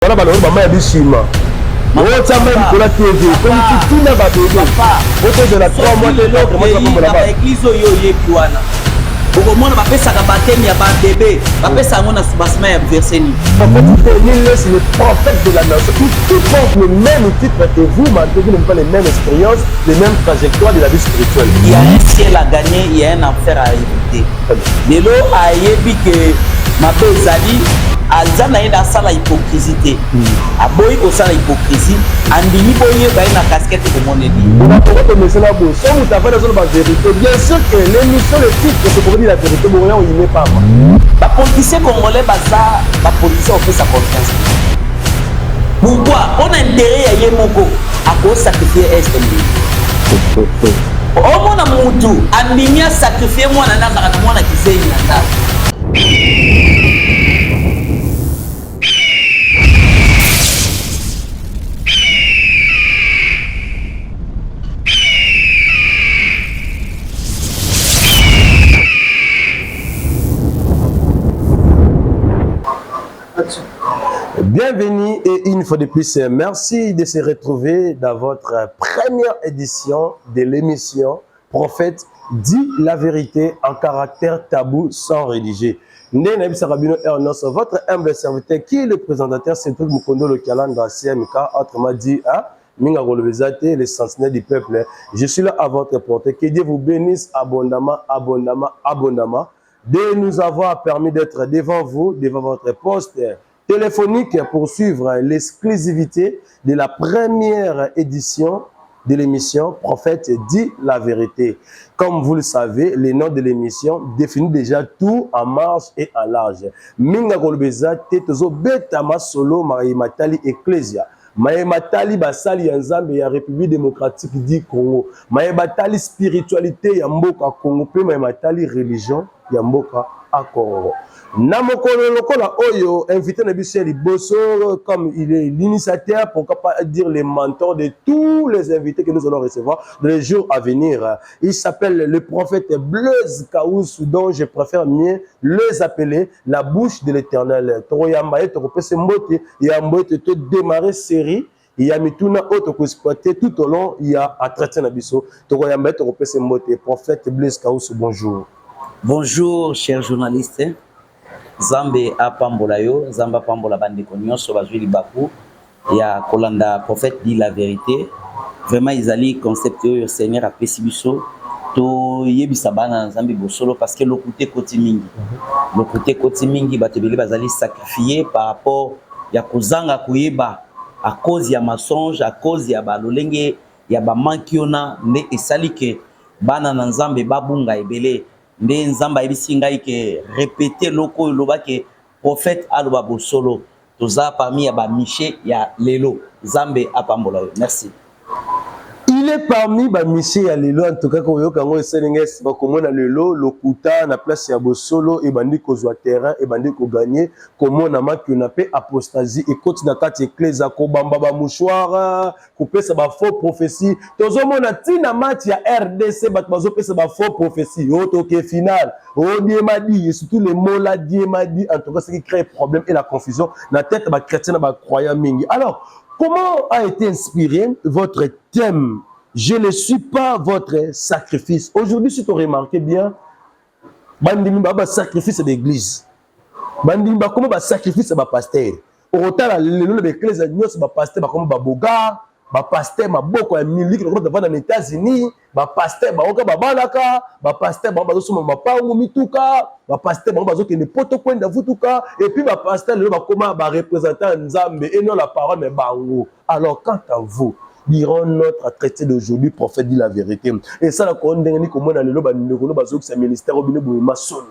Voilà, bah, maman a dit chima. Oh, ça même pour la TV. Comme tu n'as pas de auto de la 3 mois de l'autre, moi, je vais là-bas. L'église, au moins, on va faire ça baptême, il y a un bébé. On va faire ça à soubassement et à verser. En fait, il laisse le prophète de la nation. Tout porte le même titre que vous, mais vous n'avez pas les mêmes expériences, les mêmes trajectoires de la vie spirituelle. Il y a un ciel à gagner, il y a un enfer à éviter. Mais là, il y a que ma belle Zali, Alzana est dans la hypocrisie. Aboy au sein de l'hypocrisie, Andini Boye va une casquette de mon ennemi. On a trouvé que monsieur Nabo, si vous avez raison de la vérité, bien sûr que l'émission, le titre, c'est pour dire la vérité, mais on n'y met pas. Les politiciens congolais, les politiciens ont fait sa confiance. Pourquoi? On a intérêt à Yemoko à cause sacrifier Est. Au moins, Moutou, Andini a sacrifié moi, moi, qui s'est Bienvenue et une fois de plus, merci de se retrouver dans votre première édition de l'émission Prophète dit la vérité en caractère tabou sans rédiger. Votre humble serviteur qui est le présentateur, c'est tout Mukondo le calendrier CMK, autrement dit, Minga Golobezate, les sentinelles du peuple. Je suis là à votre portée. Que Dieu vous bénisse abondamment, abondamment, abondamment, de nous avoir permis d'être devant vous, devant votre poste téléphonique pour suivre l'exclusivité de la première édition de l'émission Prophète dit la vérité. Comme vous le savez, le nom de l'émission définit déjà tout en marge et en large. Minga Golbeza Tetozo Betama Solo Matali Ecclesia. Matali basali ya Nzambe ya République démocratique du Congo. Matali spiritualité ya mboka Congo pe matali religion ya mboka à Congo. Namokolo lokola oyo invité na biso liboso comme il est l'initiateur, pourquoi pas dire les mentors de tous les invités que nous allons recevoir dans les jours à venir. Il s'appelle le prophète Blaise Kaoussou, dont je préfère mieux les appeler la bouche de l'Éternel. Toroyamba et Toropese Mbote, il y a Mbote te démarrer série. Il y a mituna autre que exploité tout au long, il y a à traiter na biso. Toroyamba et Toropese Mbote, prophète Blaise Kaoussou, bonjour. Bonjour, chers journalistes. Zambe apambola yo, Zamba pambola bande konyoso bazwi libaku ya kolanda prophète dit la vérité. Vraiment ils concept yo Seigneur a pesi biso to yebisa bana Zambe bosolo parce que le côté koti mingi batebeli bazali sacrifié par rapport ya kozanga kuyeba à cause ya mensonge, à cause ya balolenge ya ba mankiona ne esali ke bana na Nzambe babunga ebele. Nde Nzamba ebisinga ike répéter loko loba ke prophète aloba bosolo toza parmi ya ba miché ya lelo Nzambe apambola. Merci. Il est parmi ba miché ya lelo en tout cas ko yoka ngo selinges ba komona lelo lokuta na place ya bosolo e bandi ko zwa terrain e bandi ko gagner komona maki na pe apostasie et continue kati ecclesia ko bamba ba mouchoir ko pesa ba faux prophétie tozo mona tina match ya RDC bat bazo pesa ba faux prophétie auto ke final o diemadi et surtout les mots là diemadi en tout cas ce qui crée problème et la confusion na tête ba chrétien ba croyant mingi. Alors comment a été inspiré votre thème? Je ne suis pas votre sacrifice. Aujourd'hui, si tu remarques bien, bandimba ba sacrifice d'église. Bandimba comment ba sacrifice ba pasteur. Au retard le l'église nyos ba pasteur ba comme ba boga, ba pasteur ma boko ya milique le devant dans les États-Unis, ba pasteur ba oka ba balaka, ba pasteur ba bazo suma ba pangu mituka, ba pasteur ba bazo ke ne poto kwenda vutuka et puis ba pasteur le ba comment ba représentant Nzambe et non la parole mais bango. Alors quant à vous, dirons notre traité d'aujourd'hui, prophète dit la vérité. Et ça, la condamné comme on a le loba, le ministère au bine bouma son.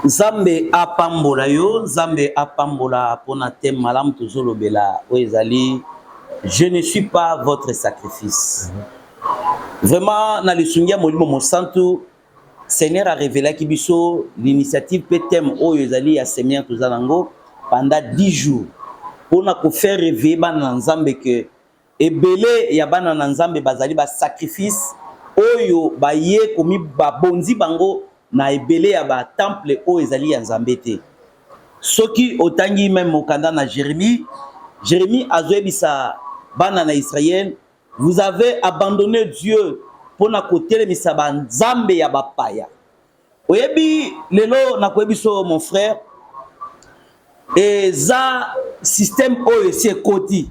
Zambe apambola yo, Zambe apambola pona thème malam toujours bela oezali. Je ne suis pas votre sacrifice. Vraiment, dans le sungia molimo monsanto, Seigneur a révélé qui biso l'initiative thème oezali à Seigneur Tozalango pendant 10 jours. Pour nous faire réveiller ban Nzambe que ebele ya bana na Nzambe bazali ba sacrifice oyo ba ye komi ba bonzi bango na ebele ya ba temple o ezali ya Nzambe te. soki otangi même mokanda na Jérémie azoyebisa bana na Israël, vous avez abandonné Dieu pour na kotelemisa ba nzambe ya bapaya. Oyebi lelo na koyebiso mon frère, et ça système oyo si ekoti,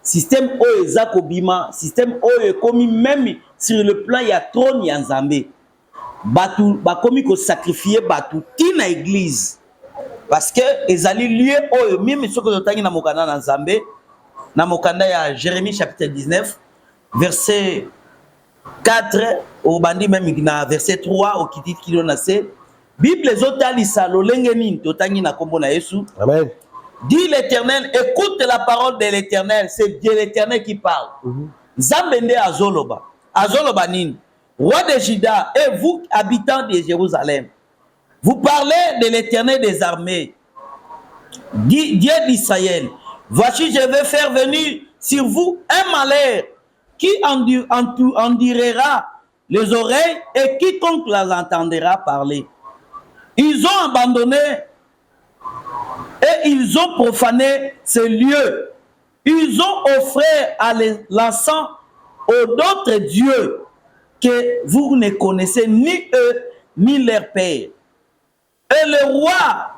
système oyo eza kobima, système oyo ekomi même sur le plan ya trône ya nzambe. Batu bakomi ko sacrifier batu tina église. Parce que ezali lieu oyo mimi soko totangi na mokanda na nzambe, na mokanda ya Jérémie chapitre 19 verset 4 au bandi même na verset 3 au kiti kilo na se Bible ezotalisa lolenge nini totangi na kombo na Yesu. Amen. Dit l'Éternel, écoute la parole de l'Éternel, c'est Dieu l'Éternel qui parle. Nzambe nde azoloba. Azoloba nini? Roi de Juda et vous habitants de Jérusalem, vous parlez de l'Éternel des armées, Dieu d'Israël. Voici, je vais faire venir sur vous un malheur qui endurera les oreilles et quiconque les entendra parler. Ils ont abandonné et ils ont profané ce lieu. Ils ont offert à l'encens aux d'autres dieux que vous ne connaissez ni eux ni leur père. Et le roi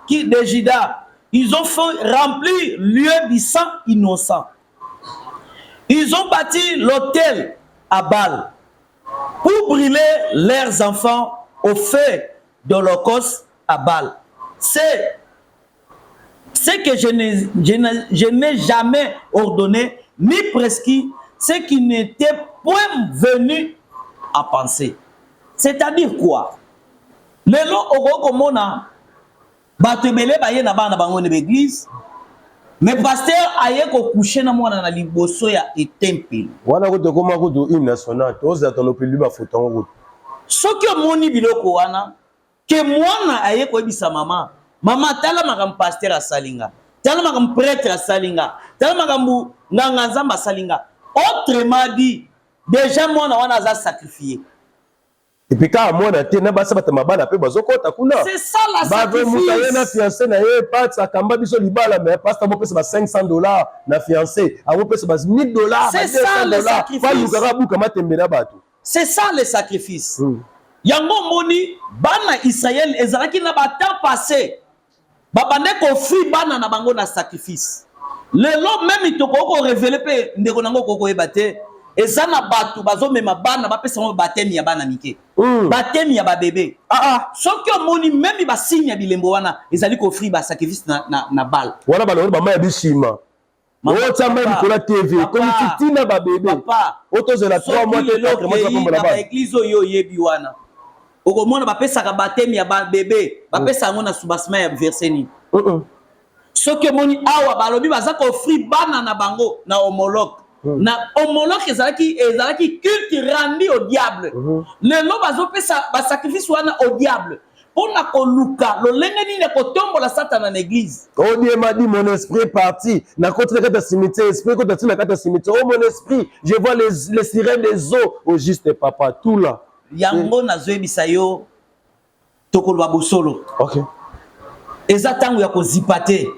de Juda, ils ont fait remplir lieu du sang innocent. Ils ont bâti l'autel à Baal pour brûler leurs enfants au feu d'Holocauste à Baal. C'est ce que je n'ai jamais ordonné ni prescrit, ce qui n'était point venu à penser. C'est-à-dire quoi? Le long au komona batebele baye na bana bango ne l'église, mais pasteur aye ko coucher na mwana na liboso ya temple. Wana ko koma ko do hymne national, toza tono pelu ba fotongo ko. Soki omoni biloko wana ke mwana aye ko ebisa mama tala makam pasteur asalinga, tala makam prêtre asalinga, tala makam nganga nzamba asalinga. Autrement dit, déjà mwana wana za sacrifié. Et puis quand moi na te na basa batama bana pe bazokota kuna. C'est ça la sacrifice. Ba ve na fiancé na ye pat sa kamba biso libala mais pasteur mo pesa ba $500 na fiancé, a mo pesa ba $1000. C'est ça le sacrifice. Pas yukara buka matembela batu. C'est ça le sacrifice. Yango moni bana Israël ezalaki na ba temps passé. Ba bande ko fi bana na bango na sacrifice. Lelo même to ko révéler pe ndeko nango ko ebate. Ezana batu bazomema bana bapesa mo batemi ya bana mike. Batemi ya ba bébé. Soki omoni même ba signe ya bilembo wana ezali ko free ba sacrifice na Baal. Wana balo ba maya bishima. Ota même ko la TV comme titina ba bébé. Otozela 3 mois te 4 mois za kombola ba. Ba église oyo yebi wana. Okomona bapesa ka batemi ya ba bébé, bapesa ngo na subasma ya verset ni. Soki omoni awa balobi baza ko free bana na bango na homologue. Na homologue ezalaki culte rendu au diable. Lelo bazopesa ba sacrifice wana au diable. Pona koluka lolenge nini kotombola Satan na église. Oh Dieu m'a dit mon esprit est parti. Na côté de cimetière, esprit côté de la cimetière. Oh mon esprit, je vois les sirènes des eaux au juste papa tout là. Yango nazoyebisa yo tokolwa bosolo. OK. Eza tangu ya kozipate.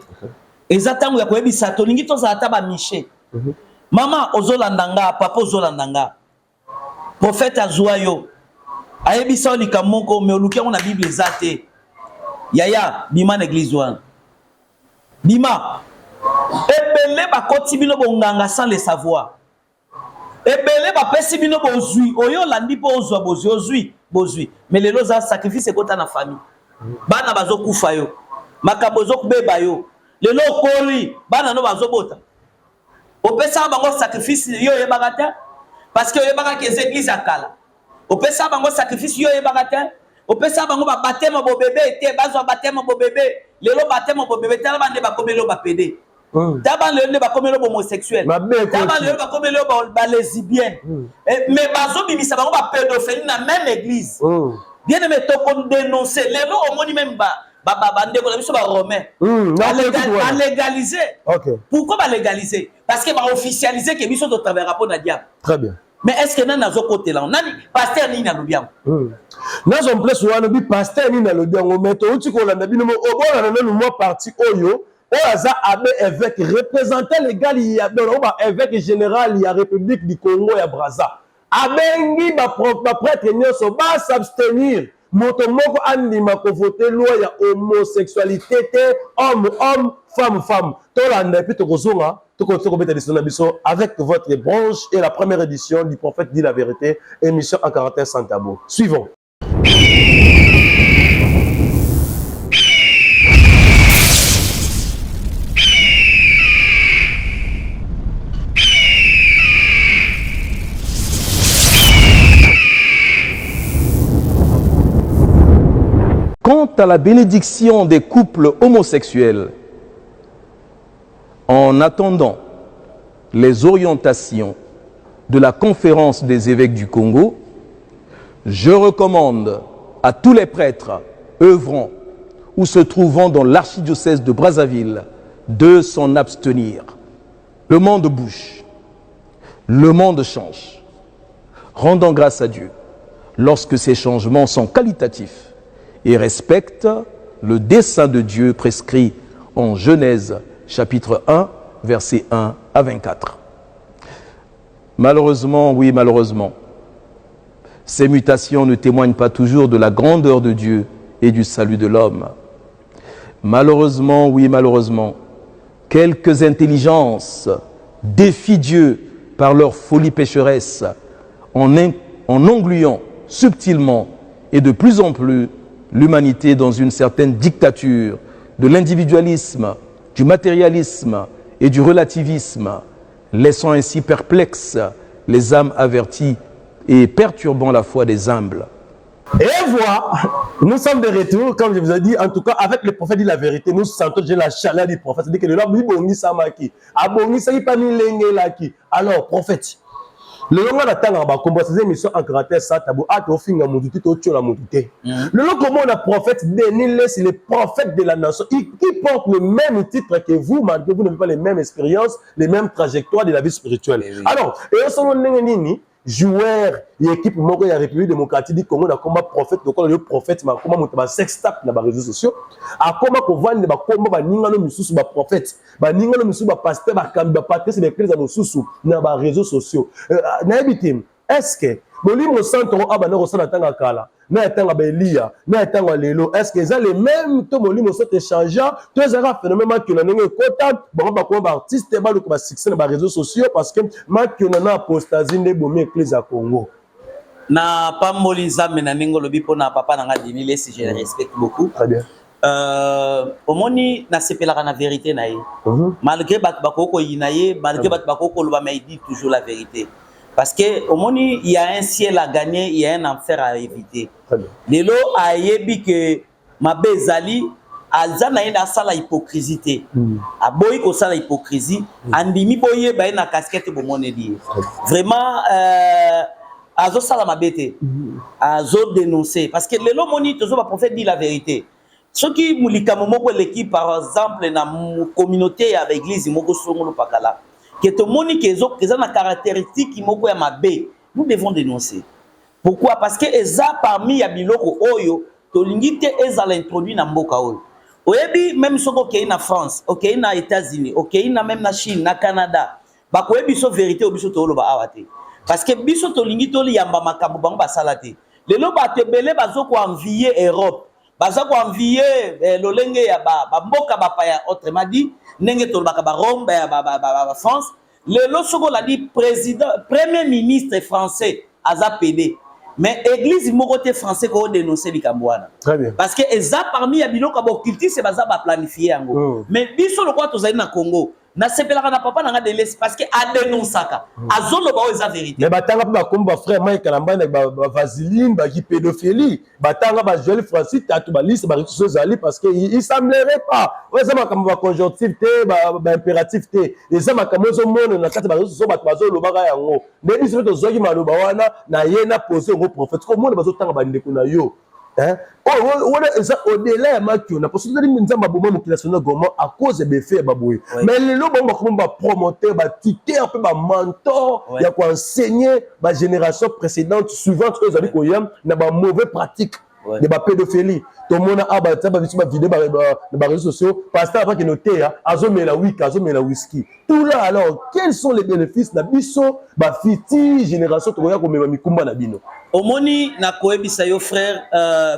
Eza tangu ya koyebisa tolingi tozala ta ba miché. Mama ozolandanga, papa ozolandanga. Prophète azwa yo. Ayebisa likamoko me oluki na Bible ezate. Yaya bima na église wana. Bima. Ebele bakoti bino bonganga sans le savoir. Ebele bapesi bino bozui. Oyo landi po ozwa bozui. Mais lelo za sacrifice ekota na famille. Bana bazokufa yo. Makambo zokubeba yo. Lelo koli bana no bazobota. Opesa bango sacrifice yo yebakata parce que yebaka ke église akala. Opesa bango sacrifice yo yebakata. Opesa bango ba baptême bo bébé te bazwa baptême bo bébé. Lelo baptême bo bébé tala bande ba komelo ba pédé. Taba lelo ba komelo bo homosexuel. Taba lelo ba komelo ba lesbienne. Mais bazo bimisa bango ba pédophilie na même église. Bien aimé to kon dénoncer lelo au moni même ba bande ko biso ba romain. Ba légaliser. OK. Pourquoi ba légaliser? Parce que va officialiser que biso to travaillera pour na diable. Très bien. Mais est-ce que nous avons côté là? Nani pasteur ni na lobiam. Nous en place on bi pasteur ni na lobiam mais to uti ko landa bino o bona na no mo parti oyo o aza abe évêque représentant légal il y a donc évêque général il y a République du Congo ya Brazza. Abengi ba prêtre nyoso ba s'abstenir. Moto moko andima ko voter loi ya homosexualité homme femme tolanda puis to kozonga avec votre branche et la première édition du prophète dit la vérité, émission en caractère sans tabou. Suivons. Quant à la bénédiction des couples homosexuels, en attendant les orientations de la conférence des évêques du Congo, je recommande à tous les prêtres œuvrant ou se trouvant dans l'archidiocèse de Brazzaville de s'en abstenir. Le monde bouge, le monde change. Rendons grâce à Dieu lorsque ces changements sont qualitatifs et respectent le dessein de Dieu prescrit en Genèse chapitre 1, versets 1 à 24. Malheureusement, oui, malheureusement, ces mutations ne témoignent pas toujours de la grandeur de Dieu et du salut de l'homme. Malheureusement, oui, malheureusement, quelques intelligences défient Dieu par leur folie pécheresse en engluant subtilement et de plus en plus l'humanité dans une certaine dictature de l'individualisme, du matérialisme et du relativisme, laissant ainsi perplexes les âmes averties et perturbant la foi des humbles. Et voilà, nous sommes de retour, comme je vous ai dit, en tout cas, avec le prophète dit la vérité, nous sentons déjà la chaleur du prophète. C'est-à-dire que le lobby bongi samaki, abongi sa pas ni lenge laki. Alors, prophète, le long de temps, on va commencer ces émissions en caractère sans tabou. Ah, tu as fini à moudouté, tu as la moudouté. Le long comment on a prophète, Denis, c'est le prophète de la nation. Qui porte le même titre que vous, malgré vous n'avez pas les mêmes expériences, les mêmes trajectoires de la vie spirituelle. Oui. Alors, et on s'en est joueur et équipe moko ya République démocratique du Congo na combat prophète donc le prophète ma comment monter ba sextape na ba réseaux sociaux a comment ko vendre ba combat ba ningano misusu ba prophète ba ningano misusu ba pasteur ba kamba patrice ba église na misusu na ba réseaux sociaux na ebitim est-ce que bolimo centre aba na rosana tanga kala na tanga ba Elia na tanga lelo est-ce que ils les mêmes to bolimo sont échangeants to ezara phénomène que na ndenge kota ba ko ba artiste ba le ko ba succès na ba réseaux sociaux parce que makio na apostasie ne bomi église à Congo na pamboli nzambe na ningo lobi pona papa na nga Denis si je le respecte beaucoup. Très bien. Omoni na sepelaka na vérité na ye. Malgré bat bakoko yinaye, malgré bat bakoko loba mais il dit toujours la vérité. Parce que omoni il y a un ciel à gagner, il y a un enfer à éviter. Lelo ayebi que mabezali azana ina sala hypocrisie. Aboyi ko sala hypocrisie, andimi boye ba na casquette bomone di. Vraiment azo sala mabete, azo dénoncer parce que le lomoni toujours le prophète dit la vérité. Ce qui moulika momoko l'équipe par exemple na communauté avec l'église moko songolo pakala que to moni kezo na caractéristique moko ya mabe, nous devons dénoncer. Pourquoi? Parce que eza parmi ya biloko oyo to lingite eza l'introduit na mboka oyo. Oyebi même soko ke na France, OK na États-Unis, OK na même na Chine, na Canada, ba ko yebi so vérité obiso to loba awate. Parce que biso to lingi to liyamba makambo bango basala te lelo bato ebele bazoko envier Europe bazoko envier lolenge ya ba mboka bapaya autrement dit ndenge to baka ba Rome ba France lelo soko la dit président premier ministre français aza PD mais église moko te français ko dénoncer likambwana. Très bien. Parce que eza parmi ya biloko ba culture c'est baza ba planifier yango mais biso le quoi to zali na Congo na sepelaka na papa nanga Denis parce que a dénoncaka azolo ba eza vérité mais batanga pa komba frère Mike Kalambana ba vaseline ba ki pédophilie batanga ba Joël Francis tatu ba liste ba ressources ali parce que il semblerait pas eza makambo ba conjonctif te ba impératif te eza makambo zo mono na kati ba ressources ba bazolo ba yango mais biso to zoki maloba wana na ye na poser au prophète ko mono bazo tanga ba ndeko na yo hein au-delà ya makiona parce que zali nzamba boma mokilation gomo à cause des faits baboui mais le lo bomba comme ba promoteur ba tuteur pe ba mentor ya ko enseigner ba génération précédente suivante eux zali ko yam na ba mauvais pratique de ba pédophilie tout le monde a ba vidéo ba réseaux sociaux pasteur avant que noter azomela wiki azomela whisky tout là alors quels sont les bénéfices na biso ba fiti génération to ya ko mema mikumba na bino omoni na koyebisa yo frère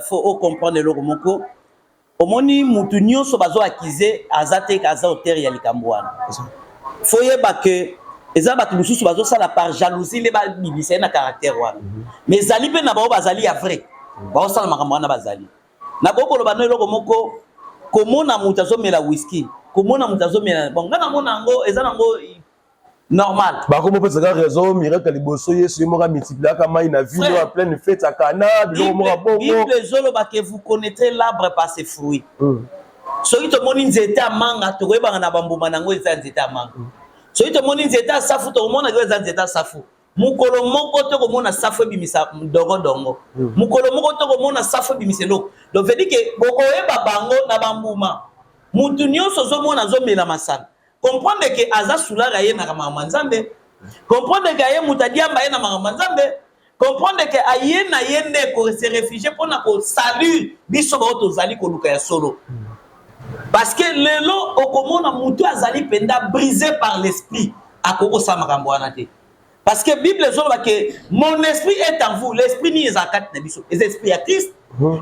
faut comprendre le moko omoni mutu nyonso bazo accuser azate kaza auteur ya likambo wana faut yeba que eza bato mususu bazo sala par jalousie le ba bibisa na caractère wana mais zali pe na bao bazali ya vrai ba osala makambo wana bazali na bokolo bano eloko moko komona mutu azomela whisky komona mutu azomela bon ngana mona ngo eza nango normal ba ko peut ça raison miracle liboso yesu mo ka multiplier ka mai na ville en pleine fête à Cana bilo mo ka bongo Bible zolo ba que vous connaîtrez l'arbre par ses fruits soki to moni nzeta manga to koyeba na bambuma nango eza nzeta manga soki to moni nzeta safu to mona eza nzeta safu mukolo moko to komona safu bimisa dongo mukolo moko to komona safu bimisa loko donc veut dire que boko yeba bango na bambuma mutu nyonso zo mona zo mela masana comprendre que aza soulard ye na kama nzambe comprendre que aye mutadiamba ye na kama nzambe comprendre que aye na yende ko se réfugier pour na ko salut biso ba to zali ko luka ya solo parce que lelo okomona mutu azali penda brisé par l'esprit akoko sa makambo wana te parce que Bible zolo que mon esprit est en vous l'esprit ni ezakat na biso les esprits à Christ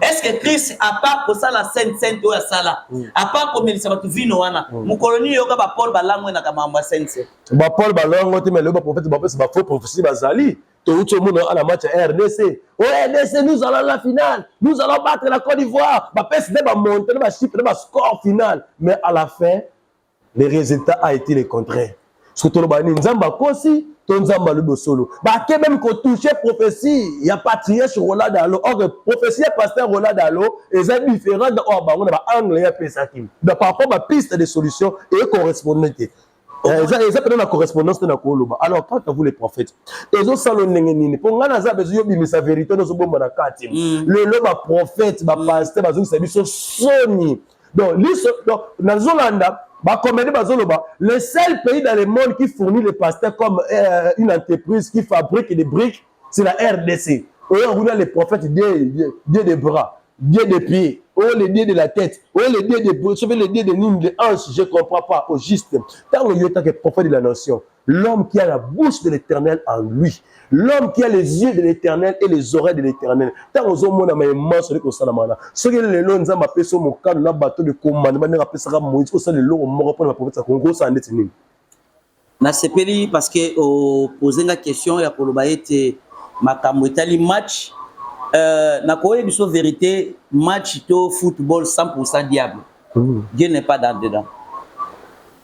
est-ce que Christ a pas pour ça la sainte ou sala a pas comme il s'abat vino wana mukoloni yoka ba Paul balango na kamamba sainte ba Paul balango te mais le prophète ba faux prophétie bazali tout le monde à la match RDC RDC nous allons à la finale nous allons battre la Côte d'Ivoire ba pèse de ba monter ba chiffre ba score final mais à la fin le résultat a été le contraire surtout le bani nzamba kosi ton nzamba le solo ba ke même ko toucher prophétie il y a patriarche Roland Dalo or prophétie pasteur Roland Dalo est différent de or ba on ba angle ya pesakim de par rapport à piste de solution et correspondante ils appellent la correspondance na koloba alors quand vous les prophètes ils ont salonné nini pour ngana za bezo yobi sa vérité no zo bomba na kati le ba prophète ba pasteur ba zo biso soni donc dans Zolanda le seul pays dans le monde qui fournit les pasteurs comme une entreprise qui fabrique des briques, c'est la RDC. On a les prophètes, Dieu des bras, Dieu des pieds, les dieux de la tête, les dieux des bras, les dieux des lignes, des hanches, je ne comprends pas, au juste. Tant que prophète de la nation, l'homme qui a la bouche de l'Éternel en lui, l'homme qui a les yeux de l'Éternel et les oreilles de l'Éternel. Tant que vous avez un manche de Kosalamana, ce que les lois nous ont appelé sur mon cadre, la bateau de commandement, nous appelé ça Moïse, au sein de l'eau, on m'a rappelé la prophète, Congo, ça en est une. Na sepeli parce que au poser la question, il y a pour le baïté, ma camouetali match, na koye biso vérité, match to football 100% diable. Dieu n'est pas dedans.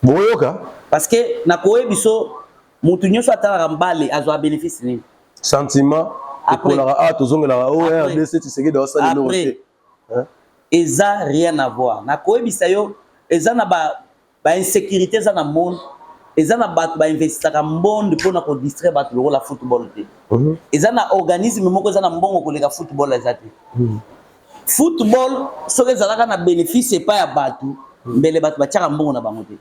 Boyoka. Parce que na koye biso, mutu nyonso atala mbale azo bénéfice ni. Sentiment. Après. RDC, tu sais que dans ça, eza rien à voir. Na koye bisayo, eza na ba insécurité za na monde. Eza na bato ba investissaka monde pour na ko distraire bato le la football te. Eza na organisme moko eza na mbongo ko leka football ezate. Football so ezalaka na bénéfice pas ya bato. Mbele bato ba tiaka mbongo na bango te.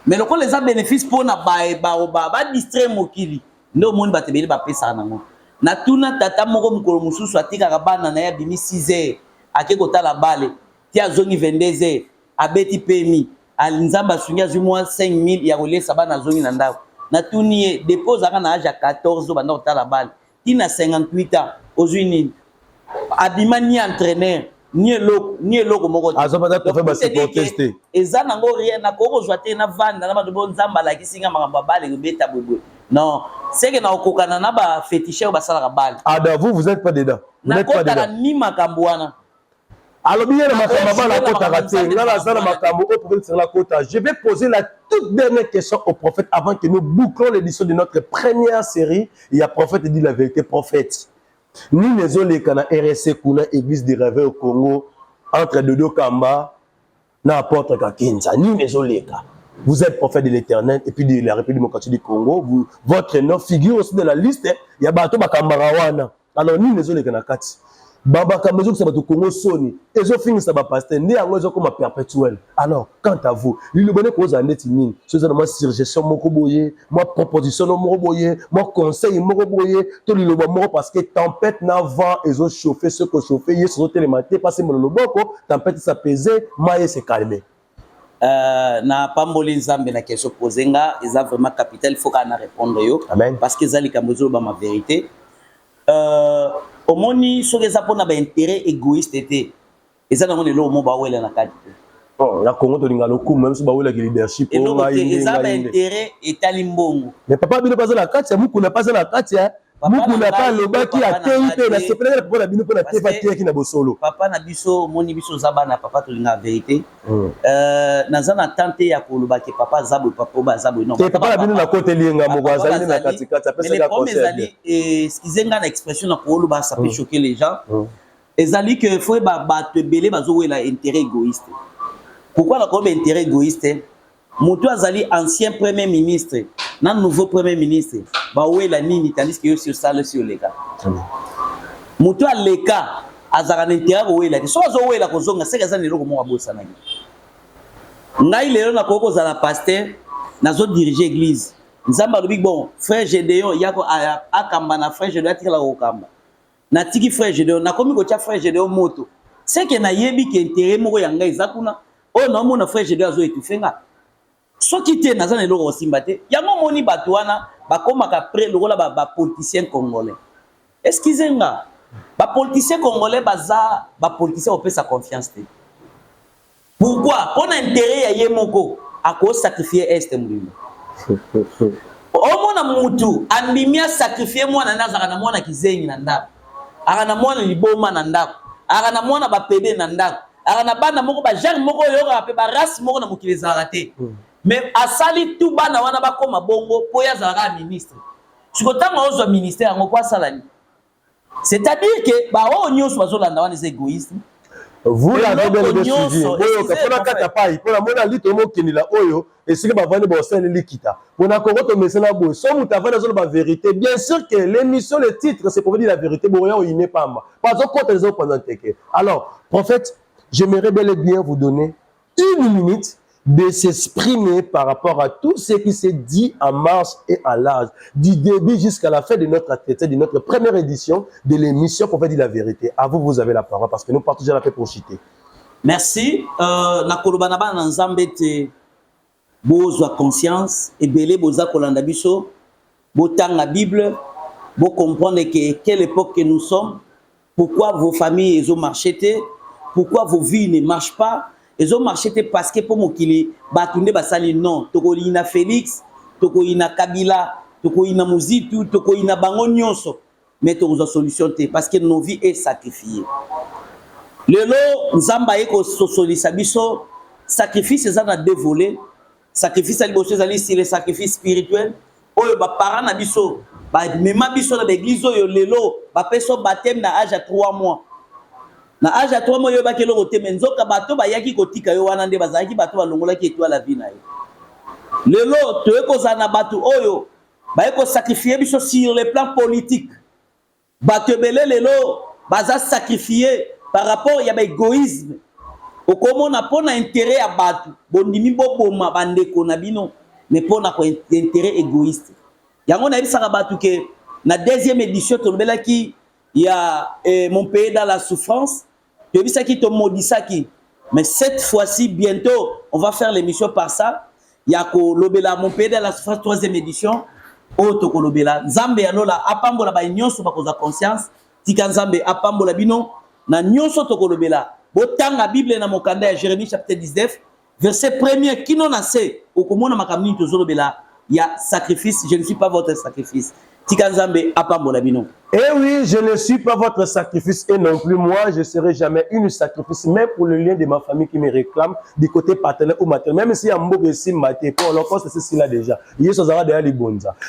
Mais le ko les a bénéfice pour na ba distraire mokili. Ndo monde bato bele ba pesa nango. Na tuna tata moko mukolo mususu atika bana na ya bimi 6h ake kotala bale. Ti azongi 22h abeti pemi. Alinzamba sungia zumwa 5000 ya relais sabana zongi na ndako. Na tuniye dépose aka na âge à 14 banda kotala balle. Tina 58 ans ozuni abima ni entraîneur ni eloko moko. Azobata to fait ba se contester. Eza nango rien na ko kozwate na vanda na ba nzamba la kisinga makamba balle beta bwebwe. Non, c'est que na okokana na ba féticheur ba sala balle. Ah vous êtes pas dedans. Vous n'êtes pas dedans. Ni makambo wana. Alors, bien, je vais poser la toute dernière question au prophète avant que nous bouclons l'édition de notre première série. Il y a prophète dit la vérité, prophète. Nous, les Olekana, RSC, Kuna, Église du Réveil au Congo, entre Dodo Kamba, n'importe quoi, Kinza. Nous, les Oleka. Vous êtes prophète de l'Éternel et puis de la République démocratique du Congo. Votre nom figure aussi dans la liste. Il y a Bato Bakambarawana. Alors, nous, les Olekana, Kati. Baba Kamezo, ça va te Congo Sony. Et je finis ça va passer. Né en moi, comme perpétuel. Alors, quant à vous, le bonheur que vous en êtes mine, c'est moi suggestion, mon roboyer, moi proposition, mon roboyer, moi conseil, mon roboyer, tout le moment parce que tempête n'a vent, ils ont chauffé ce que chauffé, ils sont télématés, passé mon loboko, tempête s'apaisait, maïe s'est calmé. Na pamboli nzambe na question posée nga, ils ont vraiment capital, il faut qu'on répondre yo. Amen. Parce que zali kamozo ba ma vérité. Au moni so les apona ba intérêt égoïste était. Et ça dans le mot ba wela na kati. Bon, la Congo to lingalo kou même si ba wela leadership et donc ils ont intérêt etali mbongo. Mais papa bino pas la kati, muku na pas la kati hein. Muku na pas le ba qui a TIP na c'est peut-être pour la bino pour la TIP qui na bosolo. Papa na biso moni biso zaba na papa to linga vérité. Nazana tante ya koloba ke papa zabo papa ba zabo non. Papa la bino na côté linga mo azali na kati kati apesa ka conseil. Et skizenga na expression na koloba ça peut choquer les gens. Ezali que faut ba te belé bazo wela intérêt égoïste. Pourquoi la comme intérêt égoïste? Moutou Azali, ancien premier ministre, nan nouveau premier ministre, bah ouais la nini, tandis que sur ça le sur les cas. Moutou a les cas, Azara n'intérêt ouais la, soit ouais la kozonga, c'est que ça n'est pas comme abo sanagi. Ngai le na koko za la pasteur, na zo diriger église. Nzamba lobi bon, frère Gédéon, yako a kamba na frère Gédéon tiki la okamba. Na tiki frère Gédéon, na komi ko tia frère Gédéon moto. C'est que na yebi ki intérêt moko yanga izakuna. Oh non, mon frère Gédéon a zo étouffé nga. So qui te nazan eloko osimbate yango moni bato wana bakomaka après lokola ba politicien congolais. Excusez-moi, ba politicien congolais baza ba politicien opesa confiance te. Pourquoi? Pour intérêt ya yemoko ako sacrifier est mbimba. Omona mutu andimia sacrifier mwana nazaka na mwana kizengi na ndako. Aka na mwana liboma na ndako. Aka na mwana ba pede na ndako. Aka na bana moko ba genre moko yoka pe ba race moko na mokili zarate. Mais asali tout bana wana bakoma bongo po ya zara ministre. Sikotanga ozo ministère ngo kwa salani. C'est-à-dire que ba o nyonso bazolanda wana c'est égoïste. Vous l'avez bien suivi. Oyo kapona kata pai, pona mona lito mo kinila oyo et ce que ba vani bo sene likita. Pona kongo to mesena bo, so mutavana zo ba vérité. Bien sûr que l'émission le titre c'est pour dire la vérité bo ya iné pamba. Pas au côté les autres pendant teke. Alors, prophète, j'aimerais bel et bien vous donner une minute de s'exprimer par rapport à tout ce qui s'est dit en marche et en large, du début jusqu'à la fin de notre traité, de notre première édition de l'émission pour faire dire la vérité. À vous, vous avez la parole parce que nous partageons la paix pour citer. Merci. Nakolobanaba Nanzambete, bozwa conscience, et belé boza kolanda biso, botang la Bible, bo comprendre que quelle époque que nous sommes, pourquoi vos familles ont marché, pourquoi vos vies ne marchent pas. Ils ont marché parce que pour Mokili, Batunde Basali non, Toko ina Félix, Toko ina Kabila, Toko ina Muzitu, Toko ina Bango Nyonso, mais Toko une solution parce que nos vies est sacrifiées. Lelo Nzamba eko solisa biso, sacrifice ça na dévolé, sacrifice ali bosso ali c'est le sacrifice spirituel. Oyo ba parents na biso, ba mema biso na l'église oyo lelo, ba peso baptême na âge à 3 mois. Na âge à 3 mois yo ba kelo kote menzoka bato ba yaki kotika yo wana nde bazaki bato balongola ki étoile la vie na yo. Lelo to eko zana bato oyo ba eko sacrifier biso sur le plan politique. Bato belé lelo baza sacrifier par rapport ya ba égoïsme. Okomona pona intérêt ya bato bondimi boboma bandeko na bino mais pona ko intérêt égoïste. Yango na bisaka bato ke na deuxième édition to belaki il y a mon pays dans la souffrance. Je dis ça qui te maudit ça qui. Mais cette fois-ci, bientôt, on va faire l'émission par ça. Il y a Lobela, mon pays dans la souffrance, 3e édition. Auto Lobela. Zambe alola, apambola ba nyonso ba koza conscience. Tika Zambe apambola bino na nyonso to Lobela. Botanga Bible na mokanda ya Jérémie chapitre 19, verset 1er qui non assez. Okomona makamni to Lobela. Il y a sacrifice, je ne suis pas votre sacrifice. Tika Zambe apambola bino. Eh oui, je ne suis pas votre sacrifice et non plus moi, je ne serai jamais une sacrifice, même pour le lien de ma famille qui me réclame du côté paternel ou maternel, même si un mot ici maté, pour l'enfance, c'est ceci là déjà.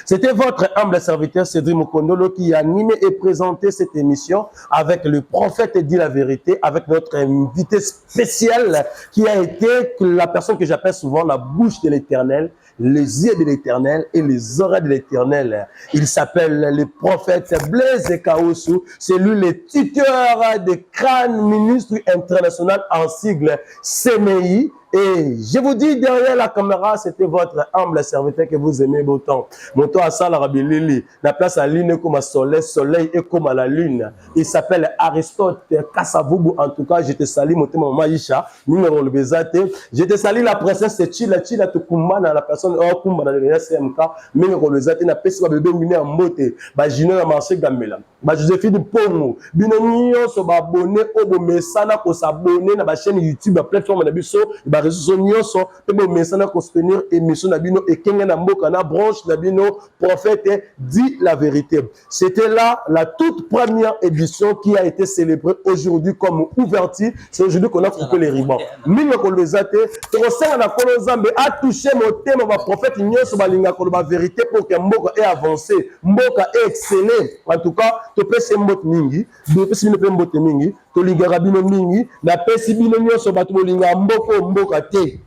C'était votre humble serviteur Cédric Mokondolo qui a animé et présenté cette émission avec le prophète dit la vérité, avec notre invité spécial qui a été la personne que j'appelle souvent la bouche de l'Éternel, les yeux de l'Éternel et les oreilles de l'Éternel. Il s'appelle le prophète Blaise Kaoussou. C'est lui le tuteur des crânes ministre international en sigle CMI. Et je vous dis, derrière la caméra, c'était votre humble serviteur que vous aimez autant. Mon toit à Salarabilili, la place à lune comme à soleil et comme à la lune. Il s'appelle Aristote Kassavoubou. En tout cas, je te salue, mon maman Maïcha, numéro le Bézate. Je te salue la princesse Chila Tukumba, la personne, Kumba, dans le CMK, numéro le Bézate, na pesi bébé mine en moté, Junior a marché Gamela, Joséphine Pomo, Binonio, so abonné, Obo Messana, pour s'abonner à la chaîne YouTube, la plateforme d'Abisso, réseaux sociaux et bon message pour soutenir émission Nabino et Kenga Namboka na branche Nabino prophète dit la vérité. C'était là la toute première édition qui a été célébrée aujourd'hui comme ouverture. C'est aujourd'hui qu'on a coupé les ribans. Mingo kolezate trosenga na kolozambe a touché mon thème va prophète nyonso balinga koloba vérité pour que mboka ait avancé, mboka ait excellé. En tout cas, to pese mbot mingi, to pese mbot mingi, to ligara bino mingi, na pese bino nyonso batu bolinga mboka te.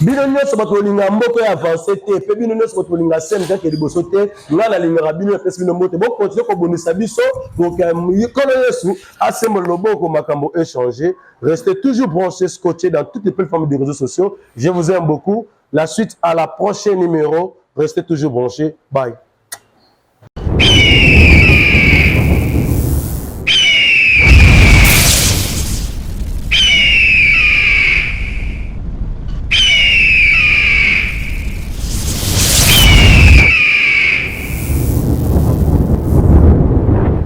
Bino nyonso bato bolinga mboka ya avancé te, pe bino nyonso bato bolinga sème ke liboso te, nga na lingaka bino ya pesi bino mbote. Bon continuer kobonisa biso donc kono Yesu asembo loboko makambo échanger. Restez toujours branchés, scotchés dans toutes les plateformes de réseaux sociaux. Je vous aime beaucoup. La suite à la prochaine numéro. Restez toujours branchés. Bye.